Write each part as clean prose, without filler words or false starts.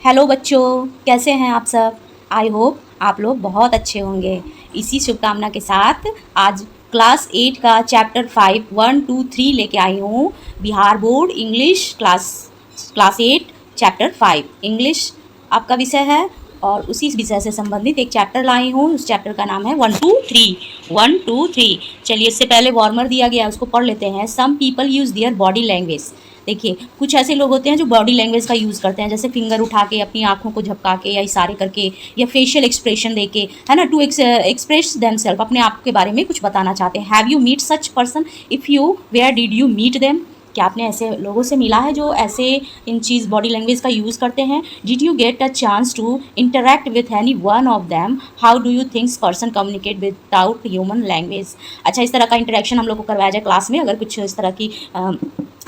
Hello बच्चों, कैसे हैं आप सब। आई होप आप लोग बहुत अच्छे होंगे। इसी शुभकामना के साथ आज क्लास 8 का चैप्टर 5 1 2 3 लेके आई हूँ। Bihar board English class 8 chapter 5 English आपका विषय है और उसी विषय से संबंधित एक चैप्टर लाई हूँ। उस चैप्टर का नाम है 1 2 3 1 2 3। चलिए, इससे पहले वार्मर दिया गया है, उसको पढ़ लेते हैं। Some people use their body language. देखिए, कुछ ऐसे लोग होते हैं जो बॉडी लैंग्वेज का यूज़ करते हैं, जैसे फिंगर उठा के, अपनी आंखों को झपका के या इशारे करके या फेशियल एक्सप्रेशन दे के, है ना, टू एक्सप्रेस देमसेल्फ, अपने आप के बारे में कुछ बताना चाहते हैं। Have you meet such person? If you, where did you meet them? क्या आपने ऐसे लोगों से मिला है जो ऐसे इन चीज़ बॉडी लैंग्वेज का यूज़ करते हैं? Did you get a chance to interact with any one of them? How do you thinks person communicate without human language? अच्छा, इस तरह का इंटरेक्शन हम लोग को करवाया जाए क्लास में, अगर कुछ इस तरह की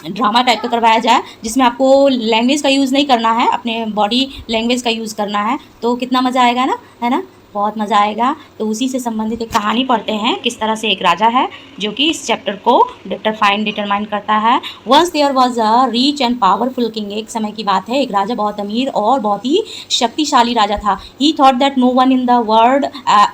ड्रामा टाइप का करवाया जाए जिसमें आपको लैंग्वेज का यूज़ नहीं करना है, अपने बॉडी लैंग्वेज का यूज़ करना है, तो कितना मज़ा आएगा ना, है ना, बहुत मज़ा आएगा। तो उसी से संबंधित एक कहानी पढ़ते हैं, किस तरह से एक राजा है जो कि इस चैप्टर को डिटरमाइन करता है। Once there was a rich and powerful king. एक समय की बात है, एक राजा बहुत अमीर और बहुत ही शक्तिशाली राजा था। He thought that no one in the world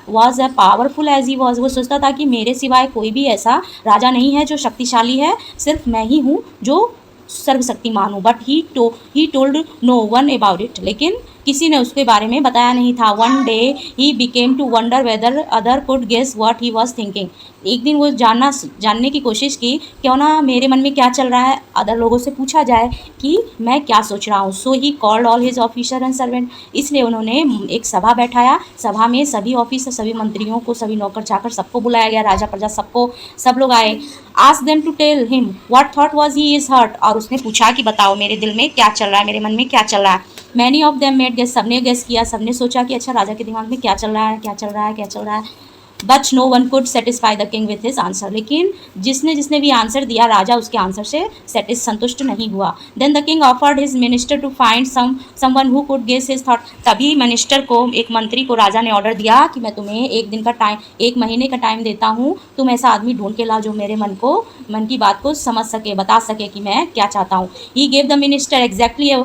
was a powerful as he was. वो सोचता था कि मेरे सिवाय कोई भी ऐसा राजा नहीं है जो शक्तिशाली है, सिर्फ मैं ही हूँ जो सर्वशक्तिमान हूँ। But he told no one about it. लेकिन किसी ने उसके बारे में बताया नहीं था। One day he became to wonder whether other could guess what he was thinking. एक दिन वो जानने की कोशिश की, क्यों ना मेरे मन में क्या चल रहा है, अदर लोगों से पूछा जाए कि मैं क्या सोच रहा हूँ। So he called all his officer and servant. इसलिए उन्होंने एक सभा बैठाया। सभा में सभी ऑफिसर, सभी मंत्रियों को, सभी नौकर चाकर, सबको बुलाया गया, राजा प्रजा सबको, सब लोग आए। Ask them to tell him what thought was he is hurt. और उसने पूछा कि बताओ मेरे दिल में क्या चल रहा है, मेरे मन में क्या चल रहा है। Many of them made guess. सबने गेस किया, सबने सोचा कि अच्छा राजा के दिमाग में क्या चल रहा है, क्या चल रहा है, क्या चल रहा है। But no one could satisfy the king with his answer. लेकिन जिसने भी आंसर दिया, राजा उसके आंसर से संतुष्ट नहीं हुआ। Then the king offered his minister to find someone who could guess his thought. तभी मिनिस्टर को, एक मंत्री को राजा ने ऑर्डर दिया कि मैं तुम्हें एक दिन का टाइम, एक महीने का टाइम देता हूँ, तुम ऐसा आदमी ढूंढ के लाओ जो मेरे मन की बात को समझ सके, बता सके कि मैं क्या चाहता हूँ। He gave the minister exactly a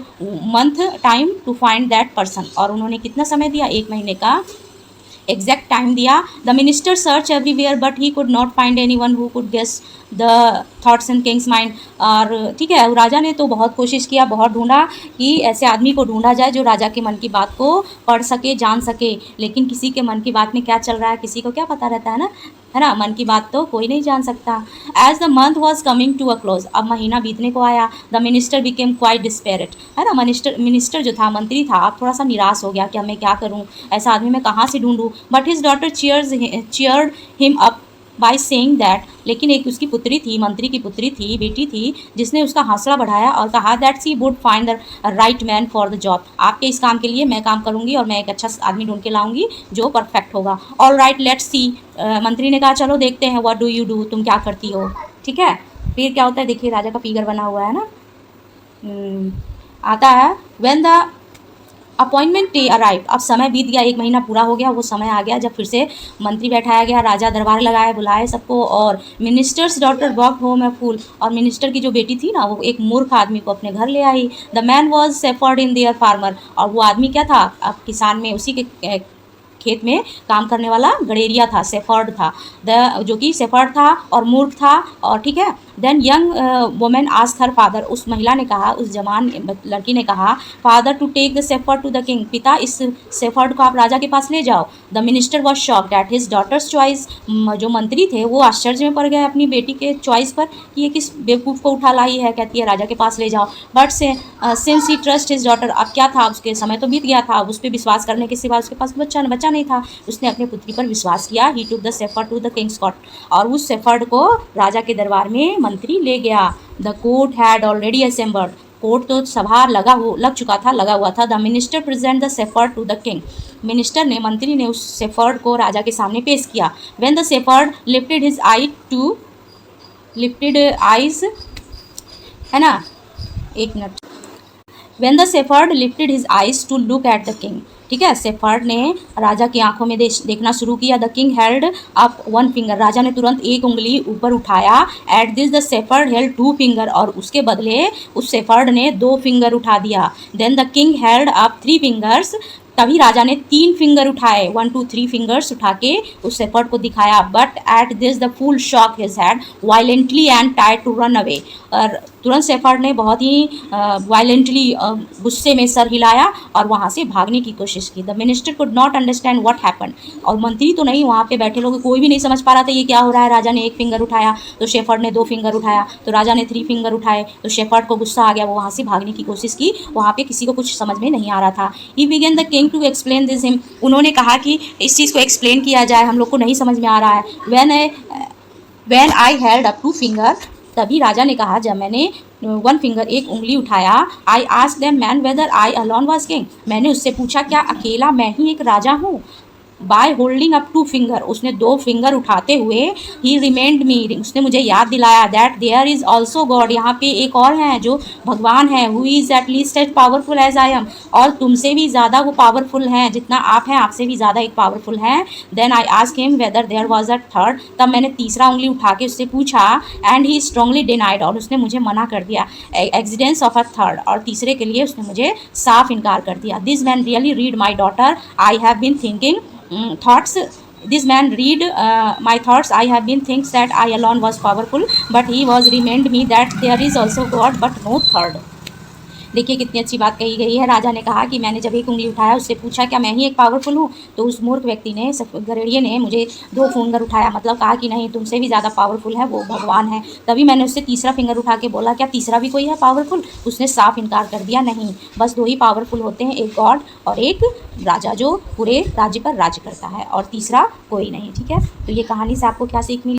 month time to find that person. और उन्होंने कितना समय दिया? एक महीने का एग्जैक्ट टाइम दिया। The minister search everywhere but he could not find any one who could guess the thoughts in king's mind. और ठीक है, राजा ने तो बहुत कोशिश किया, बहुत ढूंढा कि ऐसे आदमी को ढूंढा जाए जो राजा के मन की बात को पढ़ सके, जान सके। लेकिन किसी के मन की बात में क्या चल रहा है किसी को क्या पता रहता है ना, मन की बात तो कोई नहीं जान सकता। As the month was coming to a close. अब महीना बीतने को आया। The minister became quite desperate, है ना, मिनिस्टर जो था, मंत्री था, अब थोड़ा सा निराश हो गया कि अब मैं क्या करूँ, ऐसा आदमी मैं कहाँ से ढूंढूँ। But his daughter cheered him up by saying that. लेकिन एक उसकी पुत्री थी, मंत्री की पुत्री थी, बेटी थी, जिसने उसका हौसला बढ़ाया और कहा that she would find the right man for the job. आपके इस काम के लिए मैं काम करूंगी और मैं एक अच्छा आदमी ढूंढ के लाऊंगी जो परफेक्ट होगा। All right let's see. मंत्री ने कहा चलो देखते हैं, व्हाट डू यू डू, तुम क्या करती हो। ठीक है, फिर क्या होता है देखिए, राजा का फिगर बना हुआ है ना। आता है when the appointment day arrive. अब समय बीत गया, एक महीना पूरा हो गया, वो समय आ गया जब फिर से मंत्री बैठाया गया, राजा दरबार लगाए, बुलाए सबको। और मिनिस्टर्स डॉटर वॉक होम ए फूल। और मिनिस्टर की जो बेटी थी ना, वो एक मूर्ख आदमी को अपने घर ले आई। The man was shepherd in their farmer. और वो आदमी क्या था? अब किसान में, उसी के खेत में काम करने वाला गड़ेरिया था, सेफर्ड था, जो कि सेफर्ड था और मूर्ख था। और ठीक है, then young women asked her father. उस महिला ने कहा, उस जवान लड़की ने कहा, father to take the shepherd to the king. पिता, इस सेफर्ड को आप राजा के पास ले जाओ। The minister was shocked at his daughter's choice. जो मंत्री थे वो आश्चर्य में पड़ गए अपनी बेटी के चॉइस पर कि ये किस बेवकूफ़ को उठा लाई है, कहती है राजा के पास ले जाओ। But since he trust his daughter. अब क्या था, उसके समय तो बीत गया था, अब उस पर विश्वास करने के सिवा उसके पास बच्चा नहीं था। उसने अपनी पुत्री पर विश्वास किया। He took the shepherd to the king's court. और उस सेफर्ड को राजा के दरबार में मंत्री ले गया। The court had already assembled. Court तो सभा लग चुका था, लगा हुआ था। The minister present the shepherd to the king. Minister ने, मंत्री ने उस सेफर्ड को राजा के सामने पेश किया। When the shepherd lifted eyes, है ना, एक minute. When the shepherd lifted his eyes to look at the king, ठीक है। शेफर्ड ने राजा की आंखों में देखना शुरू किया। The king held up one finger, राजा ने तुरंत एक उंगली ऊपर उठाया। At this the shepherd held two finger, और उसके बदले उस शेफर्ड ने 2 फिंगर उठा दिया। Then the king held up 3 fingers, तभी राजा ने 3 फिंगर उठाए, 1 2 3 फिंगर्स उठा के उस शेफर्ड को दिखाया। But at this the fool shook his head violently and tried to run away, और तुरंत शेफर्ड ने बहुत ही वायलेंटली गुस्से में सर हिलाया और वहाँ से भागने की कोशिश की। The minister could not understand what happen, और मंत्री तो नहीं, वहाँ पे बैठे लोग कोई भी नहीं समझ पा रहा था ये क्या हो रहा है। राजा ने 1 फिंगर उठाया तो शेफर्ड ने 2 फिंगर उठाया, तो राजा ने 3 फिंगर उठाए तो शेफर्ड को गुस्सा आ गया, वो वहाँ से भागने की कोशिश की। वहाँ पे किसी को कुछ समझ में नहीं आ रहा था। He began the king to explain this him, उन्होंने कहा कि इस चीज़ को एक्सप्लेन किया जाए, हम लोग को नहीं समझ में आ रहा है। When I held up 2 finger, तभी राजा ने कहा जब मैंने 1 फिंगर 1 उंगली उठाया। I asked them man whether I alone was king, मैंने उससे पूछा क्या अकेला मैं ही एक राजा हूँ। बाय होल्डिंग अप 2 फिंगर, उसने 2 फिंगर उठाते हुए ही रिमेंड मी, उसने मुझे याद दिलाया that there is also God, यहाँ पे एक और है जो भगवान है, who is at least as powerful as I am, और तुमसे भी ज़्यादा वो पावरफुल हैं, जितना आप हैं आपसे भी ज़्यादा एक पावरफुल हैं। Then I ask him whether there was a third, तब मैंने तीसरा उंगली उठा के उससे पूछा। एंड ही स्ट्रांगली डिनाइड, और उसने मुझे मना कर दिया एग्जिडेंस ऑफ अ थर्ड, और तीसरे के लिए उसने मुझे साफ इनकार कर दिया। This man really read my daughter, I have been thinking thoughts, this man read my thoughts, I have been thinks that I alone was powerful, but he was remind me that there is also God but no third। देखिए कितनी अच्छी बात कही गई है। राजा ने कहा कि मैंने जब 1 उंगली उठाया उससे पूछा क्या मैं ही एक पावरफुल हूँ, तो उस मूर्ख व्यक्ति ने, गरेड़िए ने मुझे 2 फिंगर उठाया, मतलब कहा कि नहीं तुमसे भी ज़्यादा पावरफुल है वो भगवान है। तभी मैंने उससे तीसरा फिंगर उठा के बोला क्या तीसरा भी कोई है पावरफुल, उसने साफ इनकार कर दिया, नहीं बस 2 ही पावरफुल होते हैं, एक गॉड और एक राजा जो पूरे राज्य पर राज्य करता है, और तीसरा कोई नहीं। ठीक है, तो ये कहानी से आपको क्या सीख मिली?